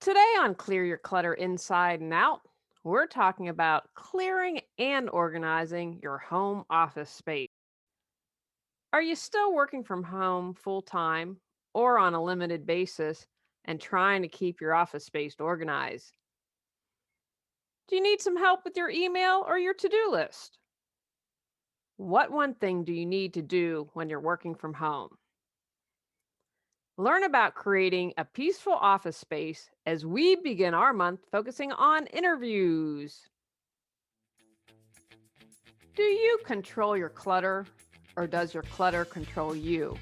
Today on Clear Your Clutter Inside and Out, we're talking about clearing and organizing your home office space. Are you still working from home full time or on a limited basis and trying to keep your office space organized? Do you need some help with your email or your to do list? What one thing do you need to do when you're working from home? Learn about creating a peaceful office space as we begin our month focusing on interviews. Do you control your clutter or does your clutter control you?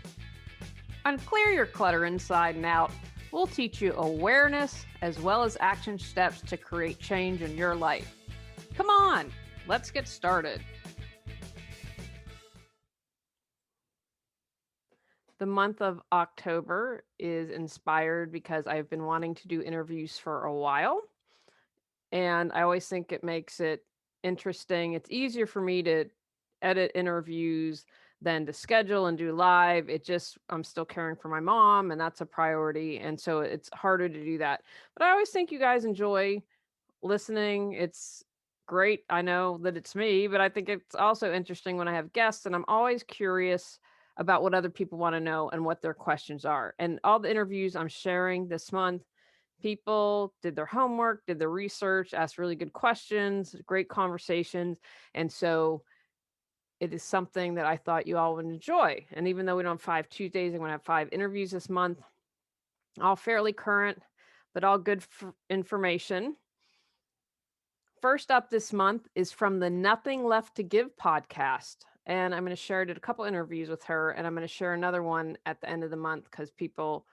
On Clear Your Clutter Inside and Out, we'll teach you awareness as well as action steps to create change in your life. Come on, let's get started. The month of October is inspired because I've been wanting to do interviews for a while. And I always think it makes it interesting. It's easier for me to edit interviews than to schedule and do live. I'm still caring for my mom, and that's a priority. And so it's harder to do that. But I always think you guys enjoy listening. It's great. I know that it's me, but I think it's also interesting when I have guests, and I'm always curious about what other people want to know and what their questions are. And all the interviews I'm sharing this month, people did their homework, did their research, asked really good questions, great conversations. And so it is something that I thought you all would enjoy. And even though we don't have 5 Tuesdays, I'm going to have 5 interviews this month, all fairly current, but all good information. First up this month is from the Nothing Left to Give podcast. And I'm going to share, I did a couple interviews with her, and I'm going to share another one at the end of the month because people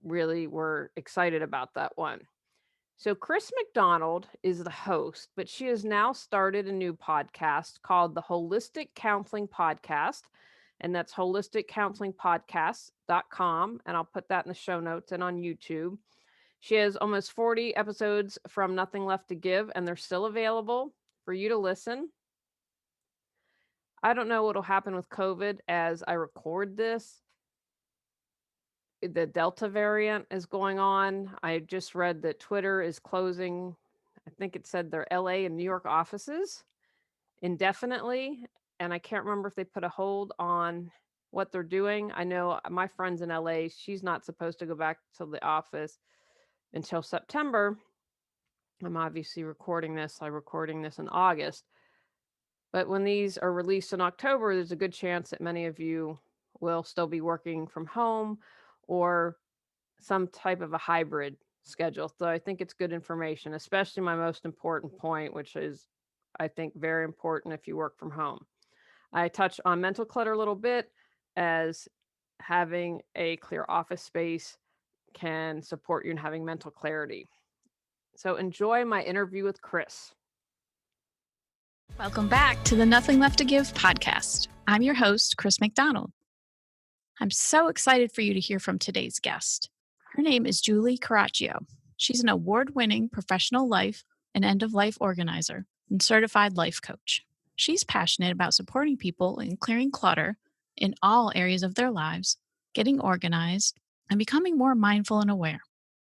really were excited about that one. So, Chris McDonald is the host, but she has now started a new podcast called the Holistic Counseling Podcast. And that's holisticcounselingpodcast.com. And I'll put that in the show notes and on YouTube. She has almost 40 episodes from Nothing Left to Give, and they're still available for you to listen. I don't know what'll happen with COVID as I record this. The Delta variant is going on. I just read that Twitter is closing, I think it said their LA and New York offices indefinitely. And I can't remember if they put a hold on what they're doing. I know my friend's in LA. She's not supposed to go back to the office until September. I'm obviously recording this. I'm recording this in August. But when these are released in October, there's a good chance that many of you will still be working from home or some type of a hybrid schedule. So I think it's good information, especially my most important point, which is, I think, very important if you work from home. I touch on mental clutter a little bit, as having a clear office space can support you in having mental clarity. So enjoy my interview with Chris. Welcome back to the Nothing Left to Give podcast. I'm your host, Chris McDonald. I'm so excited for you to hear from today's guest. Her name is Julie Caraccio. She's an award-winning professional life and end-of-life organizer and certified life coach. She's passionate about supporting people in clearing clutter in all areas of their lives, getting organized, and becoming more mindful and aware.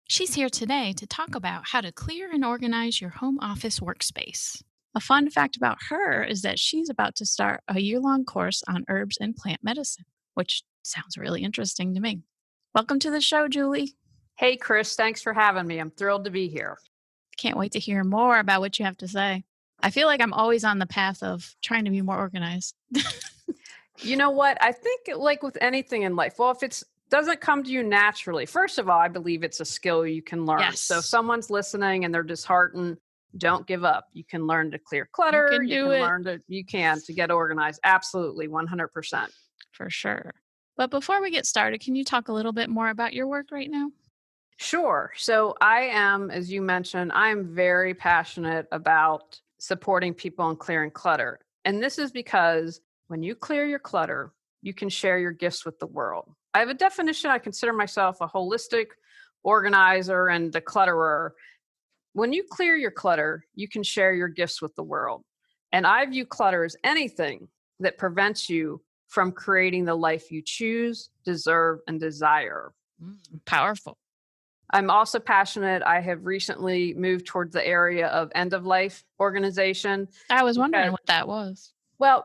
She's here today to talk about how to clear and organize your home office workspace. A fun fact about her is that she's about to start a year-long course on herbs and plant medicine, which sounds really interesting to me. Welcome to the show, Julie. Hey, Chris, thanks for having me. I'm thrilled to be here. Can't wait to hear more about what you have to say. I feel like I'm always on the path of trying to be more organized. You know what? I think like with anything in life, well, if it doesn't come to you naturally, first of all, I believe it's a skill you can learn. Yes. So if someone's listening and they're disheartened, don't give up. You can learn to clear clutter. You can to get organized. Absolutely. 100%. For sure. But before we get started, can you talk a little bit more about your work right now? Sure. So I am, as you mentioned, I'm very passionate about supporting people in clearing clutter. And this is because when you clear your clutter, you can share your gifts with the world. I have a definition. I consider myself a holistic organizer and declutterer. When you clear your clutter, you can share your gifts with the world. And I view clutter as anything that prevents you from creating the life you choose, deserve, and desire. Powerful. I'm also passionate. I have recently moved towards the area of end of life organization I was wondering because, what that was. well,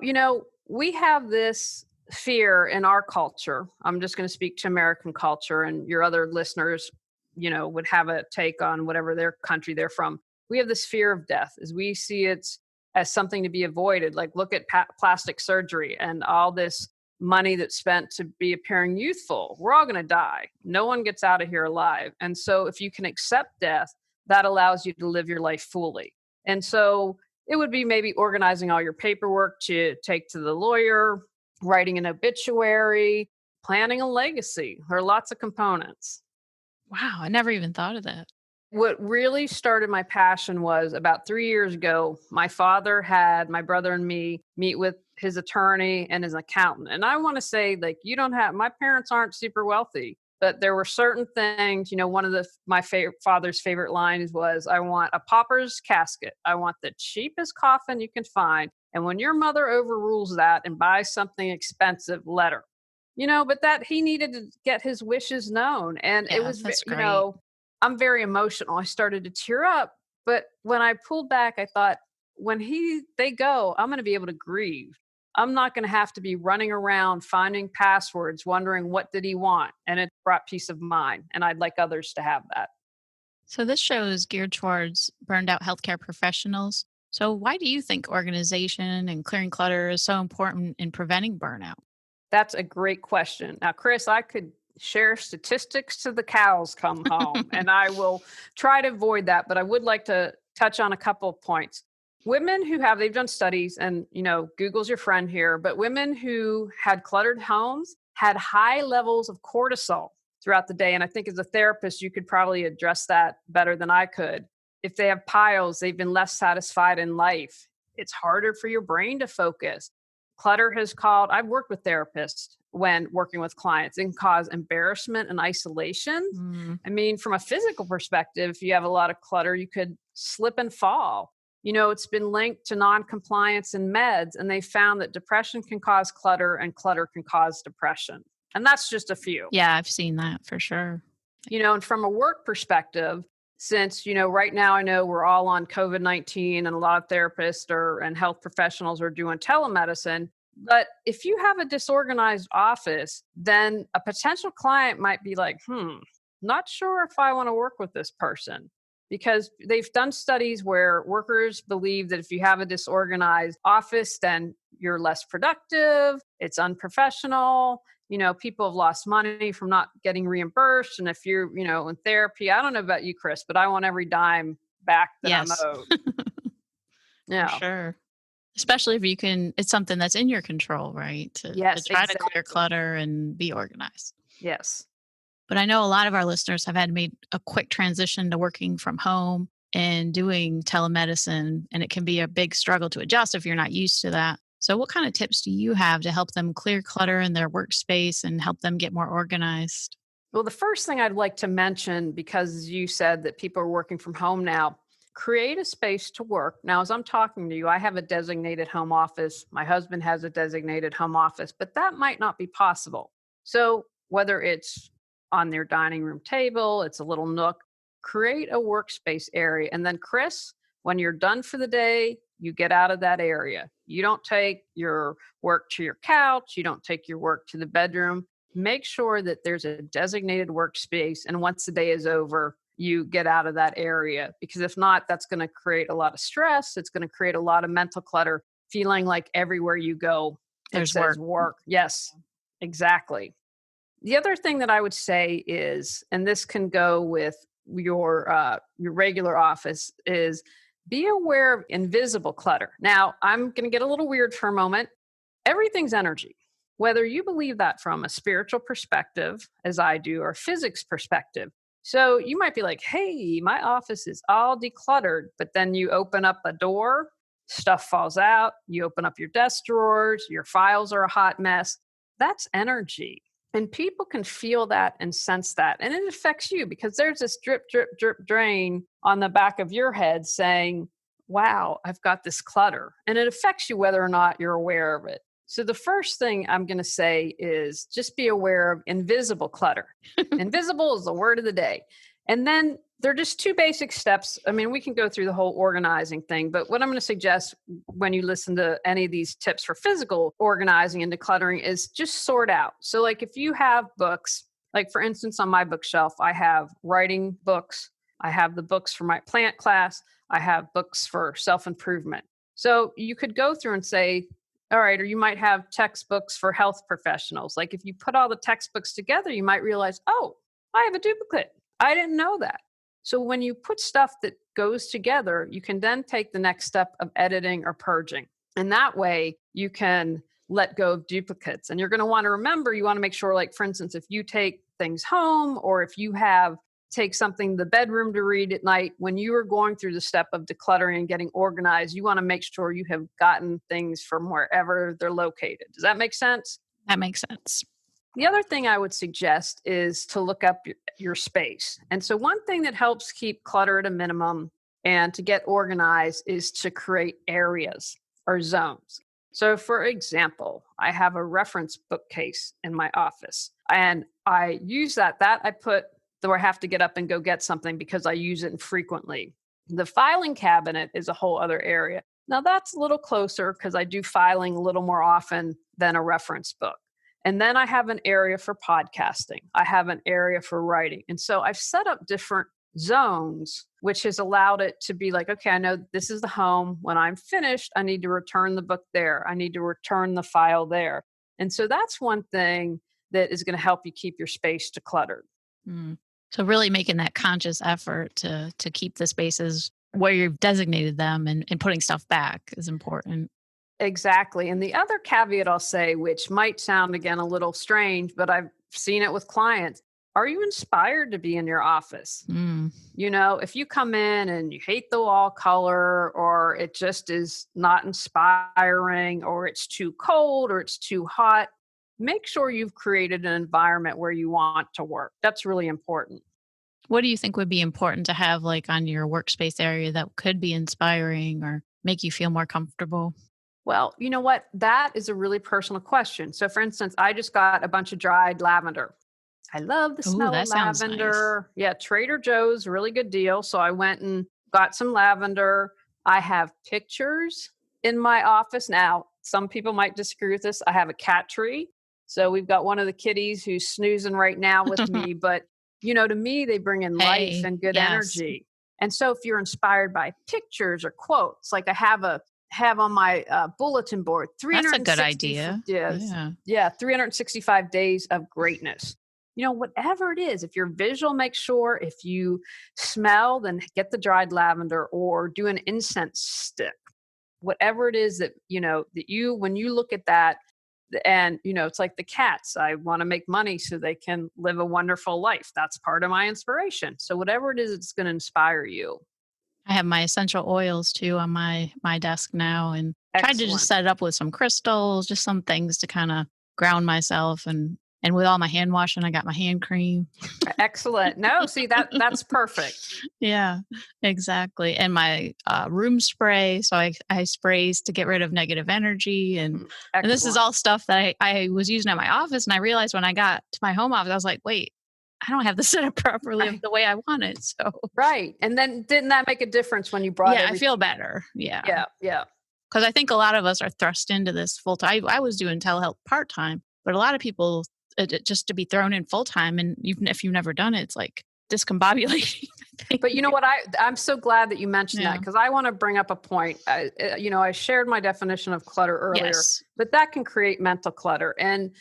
we have this fear in our culture. I'm just going to speak to American culture, and your other listeners, would have a take on whatever their country they're from. We have this fear of death as we see it as something to be avoided. Like, look at plastic surgery and all this money that's spent to be appearing youthful. We're all going to die. No one gets out of here alive. And so, if you can accept death, that allows you to live your life fully. And so, it would be maybe organizing all your paperwork to take to the lawyer, writing an obituary, planning a legacy. There are lots of components. Wow, I never even thought of that. What really started my passion was about 3 years ago. My father had my brother and me meet with his attorney and his accountant. And I want to say, like, my parents aren't super wealthy, but there were certain things. One of my father's favorite lines was, I want a pauper's casket. I want the cheapest coffin you can find. And when your mother overrules that and buys something expensive, let her. But that he needed to get his wishes known. And it Yeah, was, that's great. I'm very emotional. I started to tear up. But when I pulled back, I thought, when they go, I'm going to be able to grieve. I'm not going to have to be running around finding passwords, wondering what did he want. And it brought peace of mind. And I'd like others to have that. So this show is geared towards burned out healthcare professionals. So why do you think organization and clearing clutter is so important in preventing burnout? That's a great question. Now, Chris, I could share statistics till the cows come home, and I will try to avoid that, but I would like to touch on a couple of points. Women they've done studies, and Google's your friend here, but women who had cluttered homes had high levels of cortisol throughout the day. And I think as a therapist, you could probably address that better than I could. If they have piles, they've been less satisfied in life. It's harder for your brain to focus. Clutter I've worked with therapists when working with clients, it can cause embarrassment and isolation. Mm, I mean, from a physical perspective, if you have a lot of clutter, you could slip and fall. It's been linked to non-compliance in meds, and they found that depression can cause clutter and clutter can cause depression. And that's just a few. yeah, I've seen that for sure. And from a work perspective, since, right now I know we're all on COVID-19 and a lot of therapists and health professionals are doing telemedicine. But if you have a disorganized office, then a potential client might be like, not sure if I want to work with this person. Because they've done studies where workers believe that if you have a disorganized office, then you're less productive, it's unprofessional. People have lost money from not getting reimbursed. And if you're, in therapy, I don't know about you, Chris, but I want every dime back that I'm Yes, owed. for Yeah. sure. Especially if you can, it's something that's in your control, right? To Yes, try to clear exactly. clutter and be organized. Yes. But I know a lot of our listeners have had made a quick transition to working from home and doing telemedicine, and it can be a big struggle to adjust if you're not used to that. So, what kind of tips do you have to help them clear clutter in their workspace and help them get more organized? Well, the first thing I'd like to mention, because you said that people are working from home now, create a space to work. Now, as I'm talking to you, I have a designated home office. My husband has a designated home office, but that might not be possible. So, whether it's on their dining room table, it's a little nook, create a workspace area. And then, Chris, when you're done for the day, you get out of that area. You don't take your work to your couch, you don't take your work to the bedroom. Make sure that there's a designated workspace. And once the day is over, you get out of that area. Because if not, that's going to create a lot of stress. It's going to create a lot of mental clutter, feeling like everywhere you go, it There's says work. work. Yes, exactly. The other thing that I would say is, and this can go with your regular office, is be aware of invisible clutter. Now, I'm going to get a little weird for a moment. Everything's energy. Whether you believe that from a spiritual perspective, as I do, or physics perspective. So you might be like, hey, my office is all decluttered, but then you open up a door, stuff falls out, you open up your desk drawers, your files are a hot mess. That's energy. And people can feel that and sense that. And it affects you because there's this drip, drip, drip drain on the back of your head saying, wow, I've got this clutter. And it affects you whether or not you're aware of it. So the first thing I'm going to say is just be aware of invisible clutter. Invisible is the word of the day. And then there are just two basic steps. I mean, we can go through the whole organizing thing, but what I'm going to suggest when you listen to any of these tips for physical organizing and decluttering is just sort out. So, like if you have books, like for instance, on my bookshelf, I have writing books, I have the books for my plant class, I have books for self improvement. So, you could go through and say, all right, or you might have textbooks for health professionals. Like if you put all the textbooks together, you might realize, oh, I have a duplicate. I didn't know that. So when you put stuff that goes together, you can then take the next step of editing or purging. And that way you can let go of duplicates. And you're going to want to remember, you want to make sure, like, for instance, if you take things home or if you have take something to the bedroom to read at night, when you are going through the step of decluttering and getting organized, you want to make sure you have gotten things from wherever they're located. Does that make sense? That makes sense. The other thing I would suggest is to look up your space. And so, one thing that helps keep clutter at a minimum and to get organized is to create areas or zones. So, for example, I have a reference bookcase in my office, and I use that. I put where I have to get up and go get something because I use it infrequently. The filing cabinet is a whole other area. Now, that's a little closer because I do filing a little more often than a reference book. And then I have an area for podcasting. I have an area for writing. And so I've set up different zones, which has allowed it to be like, okay, I know this is the home. When I'm finished, I need to return the book there. I need to return the file there. And so that's one thing that is going to help you keep your space decluttered. Mm. So really making that conscious effort to keep the spaces where you've designated them and putting stuff back is important. Exactly. And the other caveat I'll say, which might sound again a little strange, but I've seen it with clients. Are you inspired to be in your office? Mm. You know, if you come in and you hate the wall color, or it just is not inspiring, or it's too cold, or it's too hot, make sure you've created an environment where you want to work. That's really important. What do you think would be important to have like on your workspace area that could be inspiring or make you feel more comfortable? Well, you know what? That is a really personal question. So, for instance, I just got a bunch of dried lavender. I love the Oh, smell of that sounds nice. lavender. Yeah, Trader Joe's, really good deal. So I went and got some lavender. I have pictures in my office. Now, some people might disagree with this. I have a cat tree. So we've got one of the kitties who's snoozing right now with me. But, you know, to me, they bring in life Hey, and good yes. energy. And so if you're inspired by pictures or quotes, like I have on my bulletin board, That's a good idea. Yeah, 365 days of greatness. You know, whatever it is, if you're visual, make sure. If you smell, then get the dried lavender or do an incense stick. Whatever it is that, you know, when you look at that, and, you know, it's like the cats. I want to make money so they can live a wonderful life. That's part of my inspiration. So whatever it is, it's going to inspire you. I have my essential oils too on my desk now, and tried to Excellent. just set it up with some crystals, just some things to kind of ground myself, and with all my hand washing, I got my hand cream. Excellent. No, see that's perfect. Yeah, exactly. And my room spray, so I sprays to get rid of negative energy, and this is all stuff that I was using at my office, and I realized when I got to my home office, I was like, wait, I don't have this set up properly the way I want it. So right. And then didn't that make a difference when you brought I feel better. Yeah. Yeah. Because I think a lot of us are thrust into this full time. I was doing telehealth part time, but a lot of people just to be thrown in full time, and even if you've never done it, it's like discombobulating. But you know what? I'm so glad that you mentioned that, because I want to bring up a point. I shared my definition of clutter earlier, but that can create mental clutter. And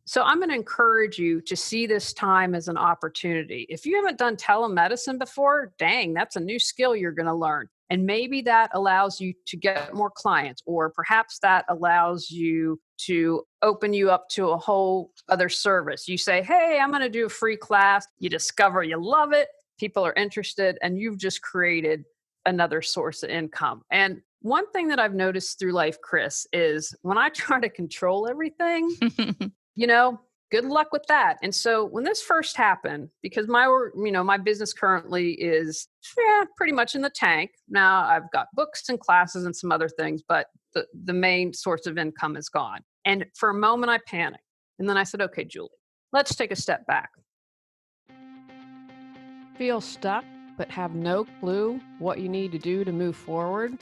so I'm going to encourage you to see this time as an opportunity. If you haven't done telemedicine before, dang, that's a new skill you're going to learn. And maybe that allows you to get more clients, or perhaps that allows you to open you up to a whole other service. You say, hey, I'm going to do a free class. You discover you love it. People are interested, and you've just created another source of income. And one thing that I've noticed through life, Chris, is when I try to control everything, good luck with that. And so when this first happened, because my business currently is pretty much in the tank. Now I've got books and classes and some other things, but the main source of income is gone. And for a moment I panicked. And then I said, okay, Julie, let's take a step back. Feel stuck but have no clue what you need to do to move forward?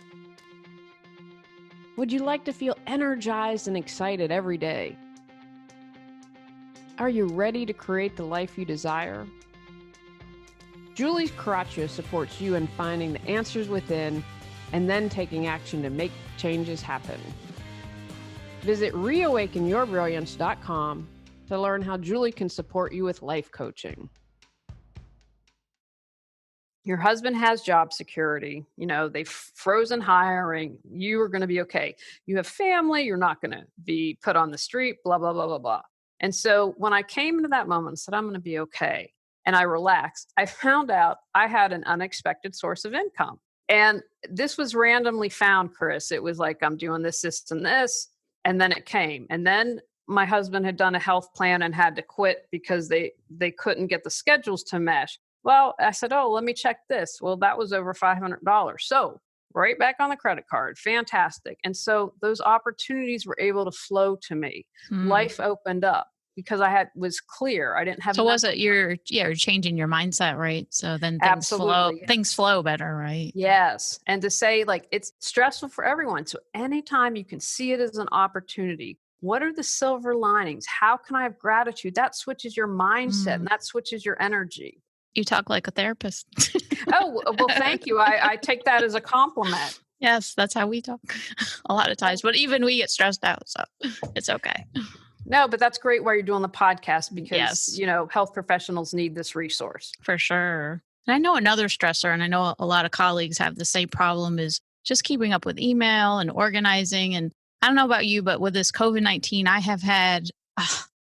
Would you like to feel energized and excited every day? Are you ready to create the life you desire? Julie Caraccio supports you in finding the answers within and then taking action to make changes happen. Visit reawakenyourbrilliance.com to learn how Julie can support you with life coaching. Your husband has job security. They've frozen hiring. You are going to be okay. You have family. You're not going to be put on the street, blah, blah, blah, blah, blah. And so when I came into that moment and said, I'm going to be okay, and I relaxed, I found out I had an unexpected source of income. And this was randomly found, Chris. It was like, I'm doing this, this, and this. And then it came. And then my husband had done a health plan and had to quit because they couldn't get the schedules to mesh. Well, I said, oh, let me check this. Well, that was over $500. So right back on the credit card. Fantastic. And so those opportunities were able to flow to me. Life opened up because was clear. I didn't have. So was it you're changing your mindset, right? So then things flow better, right? Yes. And to say, like, it's stressful for everyone. So anytime you can see it as an opportunity, what are the silver linings? How can I have gratitude? That switches your mindset and that switches your energy. You talk like a therapist. Oh, well, thank you. I take that as a compliment. Yes, that's how we talk a lot of times. But even we get stressed out, so it's okay. No, but that's great while you're doing the podcast because, health professionals need this resource. For sure. And I know another stressor, and I know a lot of colleagues have the same problem, is just keeping up with email and organizing. And I don't know about you, but with this COVID-19, I have had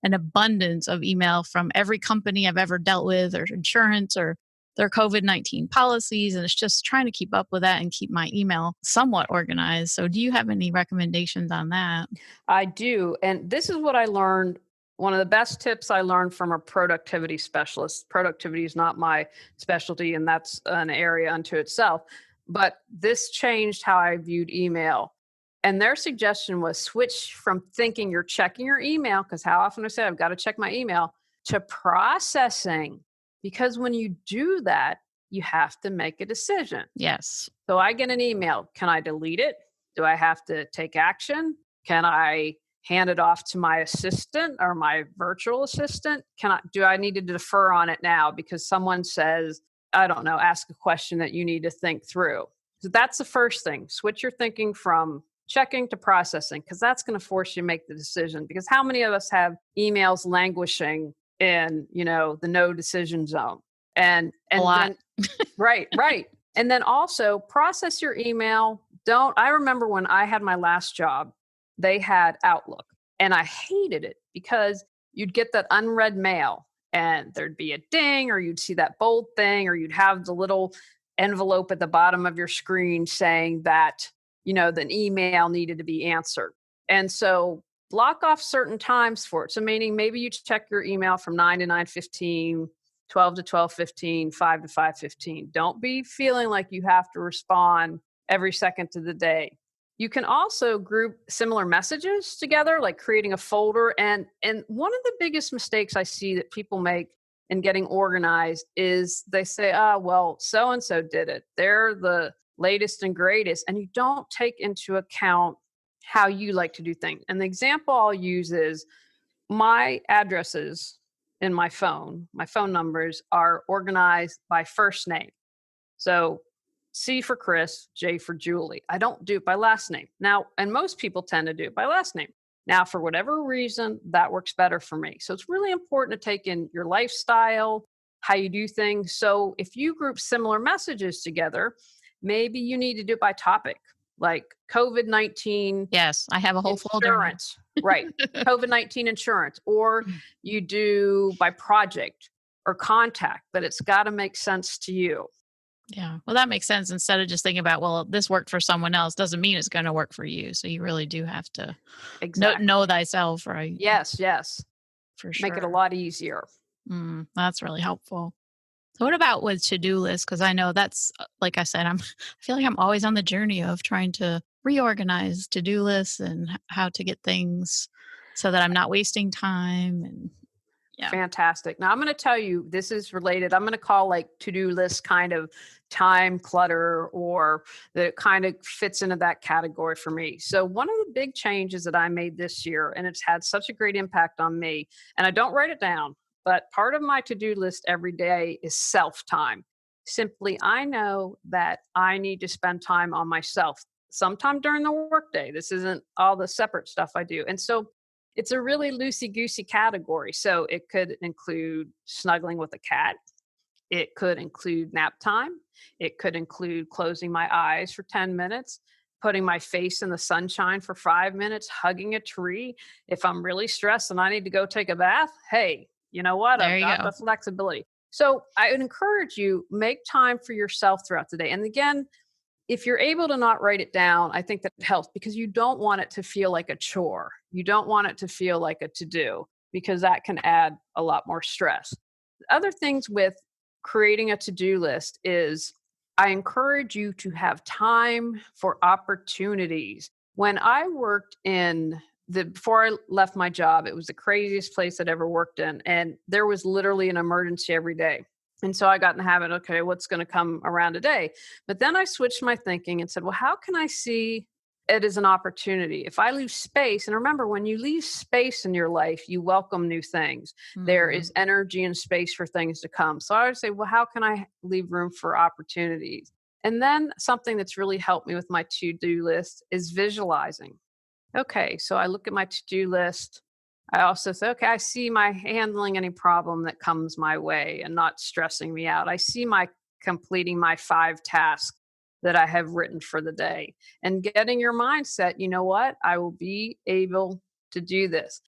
an abundance of email from every company I've ever dealt with, or insurance, or their COVID-19 policies. And it's just trying to keep up with that and keep my email somewhat organized. So do you have any recommendations on that? I do. And this is what I learned. One of the best tips I learned from a productivity specialist. Productivity is not my specialty, and that's an area unto itself. But this changed how I viewed email. And their suggestion was switch from thinking you're checking your email, because how often I say I've got to check my email, to processing. Because when you do that, you have to make a decision. Yes. So I get an email. Can I delete it? Do I have to take action? Can I hand it off to my assistant or my virtual assistant? Do I need to defer on it now because someone says, I don't know, ask a question that you need to think through? So that's the first thing. Switch your thinking from checking to processing, because that's going to force you to make the decision. Because how many of us have emails languishing in, the no decision zone? And a lot. Then, right. And then also process your email. I remember when I had my last job, they had Outlook, and I hated it because you'd get that unread mail and there'd be a ding, or you'd see that bold thing, or you'd have the little envelope at the bottom of your screen saying that the email needed to be answered. And so block off certain times for it. So meaning maybe you check your email from 9 to 9:15, 12 to 12:15, 5 to 5:15. Don't be feeling like you have to respond every second of the day. You can also group similar messages together, like creating a folder. And one of the biggest mistakes I see that people make in getting organized is they say, well, so-and-so did it. They're the latest and greatest. And you don't take into account how you like to do things. And the example I'll use is my addresses in my phone numbers are organized by first name. So C for Chris, J for Julie. I don't do it by last name. Now, and most people tend to do it by last name. Now, for whatever reason, that works better for me. So it's really important to take in your lifestyle, how you do things. So if you group similar messages together, maybe you need to do it by topic, like COVID-19. Yes, I have a whole insurance, folder. Right. COVID-19 insurance, or you do by project or contact, but it's got to make sense to you. Yeah. Well, that makes sense. Instead of just thinking about, well, this worked for someone else, doesn't mean it's going to work for you. So you really do have to know thyself, right? Yes. For sure. Make it a lot easier. That's really helpful. So what about with to-do lists? Because I know that's, like I said, I feel like I'm always on the journey of trying to reorganize to-do lists and how to get things so that I'm not wasting time. And Yeah. Fantastic. Now I'm going to tell you, this is related. I'm going to call like to-do list kind of time clutter, or that it kind of fits into that category for me. So one of the big changes that I made this year, and it's had such a great impact on me, and I don't write it down, but part of my to-do list every day is self-time. Simply, I know that I need to spend time on myself sometime during the workday. This isn't all the separate stuff I do. And so it's a really loosey goosey category. So it could include snuggling with a cat. It could include nap time. It could include closing my eyes for 10 minutes, putting my face in the sunshine for 5 minutes, hugging a tree. If I'm really stressed and I need to go take a bath, hey, you know what? There I've you got go. the flexibility. So I would encourage you, make time for yourself throughout the day. And again, if you're able to not write it down, I think that helps, because you don't want it to feel like a chore. You don't want it to feel like a to do, because that can add a lot more stress. Other things with creating a to do list is I encourage you to have time for opportunities. When I worked before I left my job, it was the craziest place I'd ever worked in. And there was literally an emergency every day. And so I got in the habit, okay, what's going to come around today? But then I switched my thinking and said, well, how can I see it as an opportunity? If I leave space, and remember, when you leave space in your life, you welcome new things. There Mhm. is energy and space for things to come. So I would say, well, how can I leave room for opportunities? And then something that's really helped me with my to do list is visualizing. Okay, so I look at my to-do list. I also say, okay, I see my handling any problem that comes my way and not stressing me out. I see my completing my 5 tasks that I have written for the day, and getting your mindset, you know what? I will be able to do this.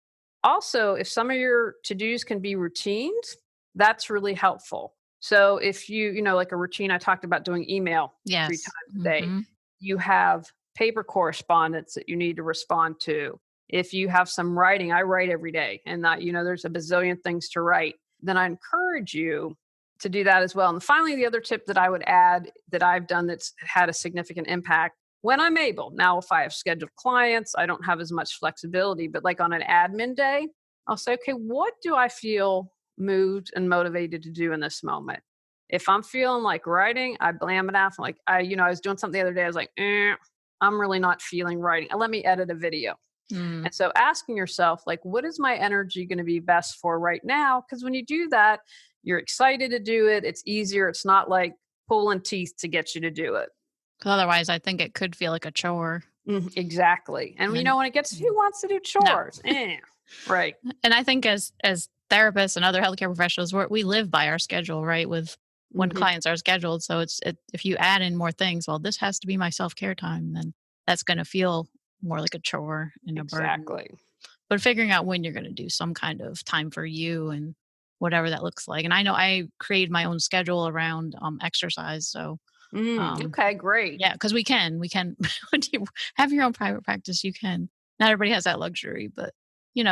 Also, if some of your to-dos can be routines, that's really helpful. So if like a routine, I talked about doing email 3 Yes. times a day. Mhm. You have paper correspondence that you need to respond to. If you have some writing, I write every day, and that, there's a bazillion things to write. Then I encourage you to do that as well. And finally, the other tip that I would add that I've done that's had a significant impact, when I'm able. Now, if I have scheduled clients, I don't have as much flexibility, but like on an admin day, I'll say, okay, what do I feel moved and motivated to do in this moment? If I'm feeling like writing, I blam it out. I'm like, I was doing something the other day. I was like, I'm really not feeling writing. Let me edit a video. Mm. And so asking yourself, like, what is my energy going to be best for right now? Because when you do that, you're excited to do it. It's easier. It's not like pulling teeth to get you to do it. 'Cause otherwise, I think it could feel like a chore. Exactly. And And when it gets, who mm, wants to do no. chores? Right. And I think as therapists and other healthcare professionals, we live by our schedule, right? With when hmm clients are scheduled. So if you add in more things, well, this has to be my self care time, then that's going to feel more like a chore and a burden. Exactly. But figuring out when you're going to do some kind of time for you and whatever that looks like. And I know I create my own schedule around exercise. So um, Okay, great. yeah, because we can when you have your own private practice, you can. Not everybody has that luxury, but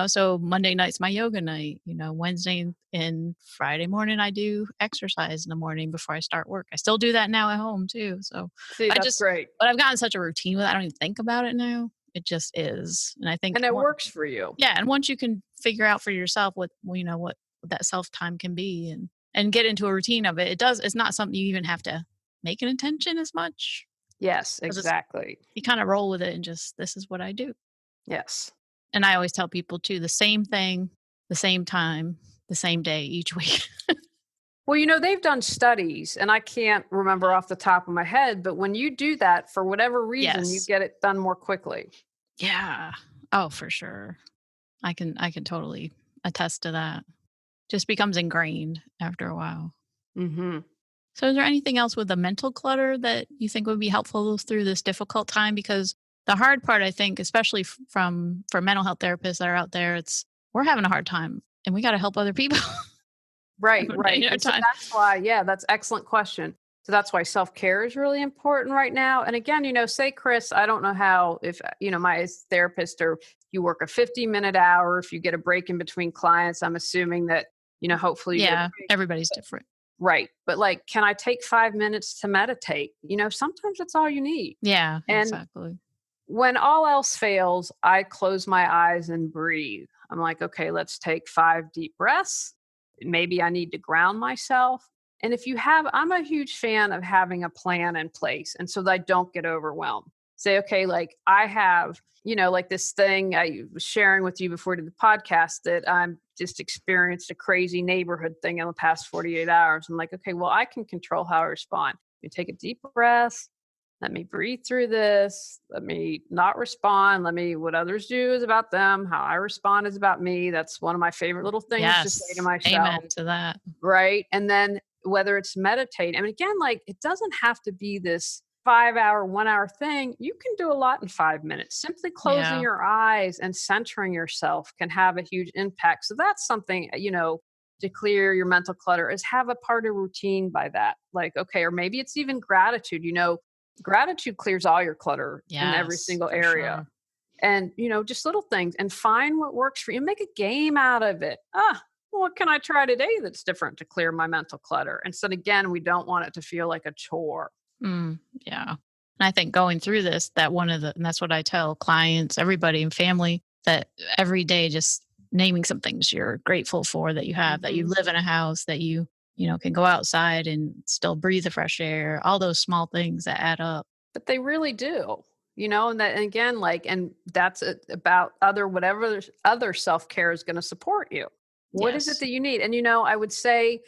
so Monday night's my yoga night. Wednesday and Friday morning I do exercise in the morning before I start work. I still do that now at home too. So See, I that's just, great. but I've gotten such a routine with it, I don't even think about it now. It just is, and I think And it works for you. yeah, and once you can figure out for yourself what that self time can be, and get into a routine of it, it's not something you even have to make an intention as much, Yes, 'cause it's exactly. you kinda roll with it and just, "This is what I do." Yes. And I always tell people too, the same thing, the same time, the same day each week. Well, they've done studies, and I can't remember off the top of my head, but when you do that, for whatever reason, you Yes. get it done more quickly. Yeah. Oh, for sure. I can totally attest to that. Just becomes ingrained after a while. hmm So is there anything else with the mental clutter that you think would be helpful through this difficult time? Because the hard part, I think, especially for mental health therapists that are out there, we're having a hard time and we got to help other people. Right, right. Our And so time. that's why, yeah, that's excellent question. So that's why self-care is really important right now. And again, say, Chris, I don't know how, if, my therapist, or you work a 50-minute hour, if you get a break in between clients, I'm assuming that, hopefully you get a Yeah, break. everybody's different. Right. But like, can I take 5 minutes to meditate? Sometimes that's all you need. Yeah, And exactly. when all else fails, I close my eyes and breathe. I'm like, okay, let's take 5 deep breaths. Maybe I need to ground myself. And if you have, I'm a huge fan of having a plan in place. And so that I don't get overwhelmed. Say, okay, like I have, like this thing I was sharing with you before we did the podcast that I'm just experienced a crazy neighborhood thing in the past 48 hours. I'm like, okay, well, I can control how I respond. You take a deep breath. Let me breathe through this. Let me not respond. What others do is about them. How I respond is about me. That's one of my favorite little things to say to Yes. myself. Amen to that. Right. And then whether it's meditate, I mean, again, like it doesn't have to be this 5 hour, 1 hour thing. You can do a lot in 5 minutes. Simply closing Yeah. your eyes and centering yourself can have a huge impact. So that's something, to clear your mental clutter is have a part of routine by that. Like, okay, or maybe it's even gratitude. Gratitude clears all your clutter in every Yes, single for area. sure. And, just little things and find what works for you. Make a game out of it. What can I try today that's different to clear my mental clutter? And so again, we don't want it to feel like a chore. Yeah. And I think going through this, and that's what I tell clients, everybody and family, that every day just naming some things you're grateful for that you have, that you Hmm. live in a house, that you can go outside and still breathe the fresh air, all those small things that add up. But they really do, and that, and again, like, and that's about whatever other self care is going to support you. What is it Yes. that you need? And, I would say,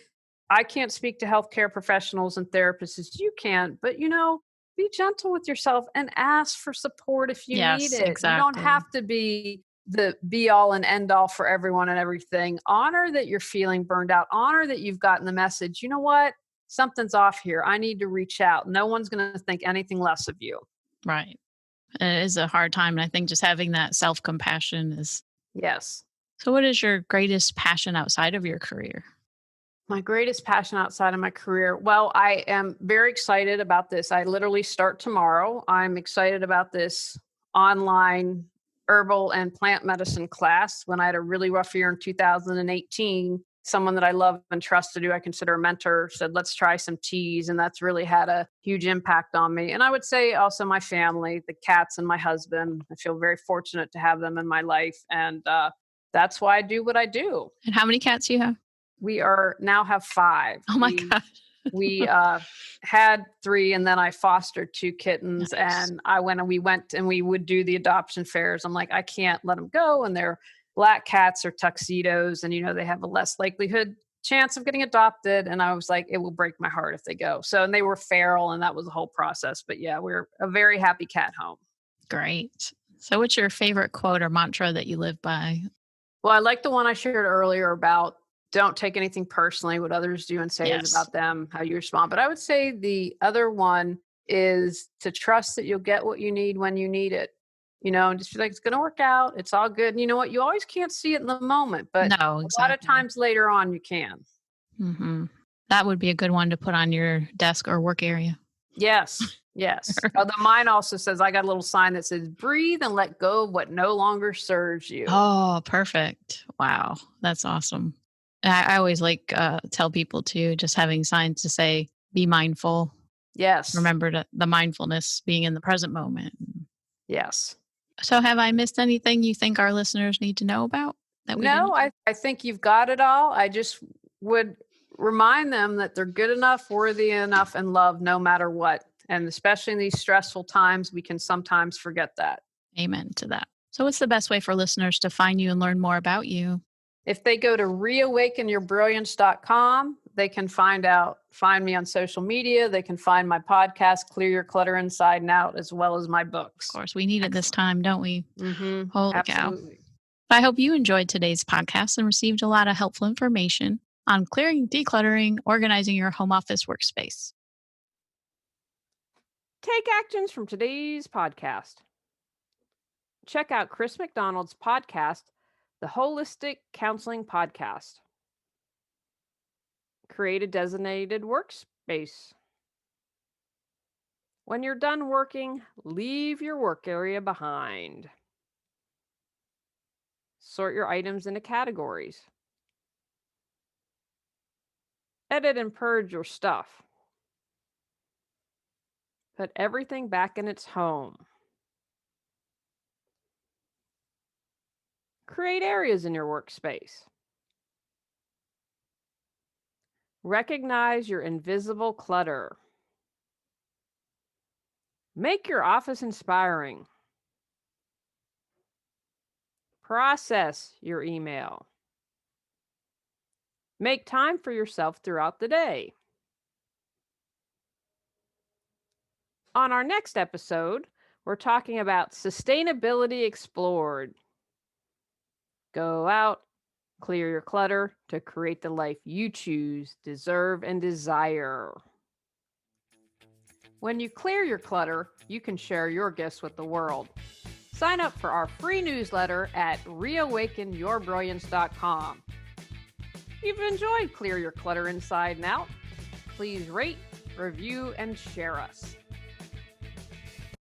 I can't speak to healthcare professionals and therapists as you can, but be gentle with yourself and ask for support if you need Yes, it. You don't exactly. have to be the be all and end all for everyone and everything. Honor that you're feeling burned out. Honor that you've gotten the message. You know what? Something's off here. I need to reach out. No one's going to think anything less of you. Right. It is a hard time. And I think just having that self compassion is. Yes. So, what is your greatest passion outside of your career? My greatest passion outside of my career. Well, I am very excited about this. I literally start tomorrow. I'm excited about this online herbal and plant medicine class. When I had a really rough year in 2018, someone that I love and trusted, who I consider a mentor, said, let's try some teas. And that's really had a huge impact on me. And I would say also my family, the cats and my husband. I feel very fortunate to have them in my life. And that's why I do what I do. And how many cats do you have? We are now have 5. Oh my We gosh. we had 3 and then I fostered 2 kittens Nice. and we went and we would do the adoption fairs. I'm like, I can't let them go. And they're black cats or tuxedos and they have a less likelihood chance of getting adopted. And I was like, it will break my heart if they go. So and they were feral and that was the whole process. But yeah, we're a very happy cat home. Great. So, what's your favorite quote or mantra that you live by? Well, I like the one I shared earlier about don't take anything personally. What others do and say is Yes. about them, how you respond. But I would say the other one is to trust that you'll get what you need when you need it, and just be like, it's going to work out. It's all good. And you know what? You always can't see it in the moment, but No, a lot of exactly. times later on, you can. Hmm. That would be a good one to put on your desk or work area. Yes. Yes. Although mine also says, I got a little sign that says, breathe and let go of what no longer serves you. Oh, perfect. Wow. That's awesome. I always like tell people to just having signs to say, be mindful. Yes. Remember the mindfulness being in the present moment. Yes. So, have I missed anything you think our listeners need to know about that we No, didn't? I think you've got it all. I just would remind them that they're good enough, worthy enough, and loved no matter what. And especially in these stressful times, we can sometimes forget that. Amen to that. So, what's the best way for listeners to find you and learn more about you? If they go to reawakenyourbrilliance.com, they can find me on social media. They can find my podcast, Clear Your Clutter Inside and Out, as well as my Of books. course, we need it this Excellent. time, don't we? Holy cow. Absolutely. I hope you enjoyed today's podcast and received a lot of helpful information on clearing, decluttering, organizing your home office workspace. Take actions from today's podcast. Check out Chris McDonald's podcast, The Holistic Counseling Podcast. Create a designated workspace. When you're done working, leave your work area behind. Sort your items into categories. Edit and purge your stuff. Put everything back in its home. Create areas in your workspace. Recognize your invisible clutter. Make your office inspiring. Process your email. Make time for yourself throughout the day. On our next episode, we're talking about sustainability explored. Go out, clear your clutter to create the life you choose, deserve, and desire. When you clear your clutter, you can share your gifts with the world. Sign up for our free newsletter at reawakenyourbrilliance.com. If you've enjoyed Clear Your Clutter Inside and Out, please rate, review, and share us.